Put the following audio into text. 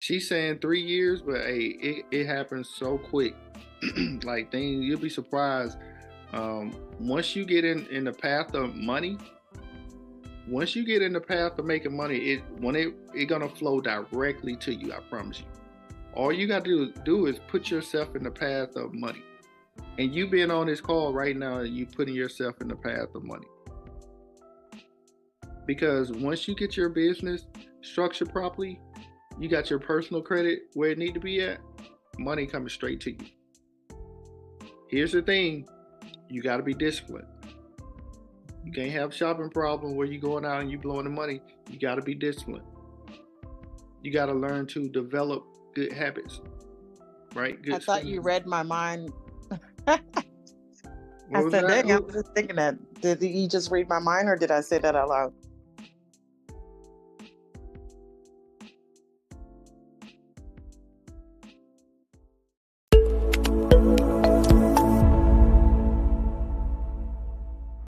She's saying 3 years, but hey, it happens so quick. Like things, you'll be surprised. Once you get in the path of money, once you get in the path of making money, it gonna flow directly to you. I promise you. All you got to do is put yourself in the path of money. And you being on this call right now, you putting yourself in the path of money. Because once you get your business structured properly, you got your personal credit where it need to be at, money coming straight to you. Here's the thing, you got to be disciplined. You can't have shopping problem where you going out and you blowing the money. You got to be disciplined. You got to learn to develop good habits, right? Good. I thought you read my mind. What I was said, that? dang, I was just thinking that. Did he just read my mind or did I say that out loud?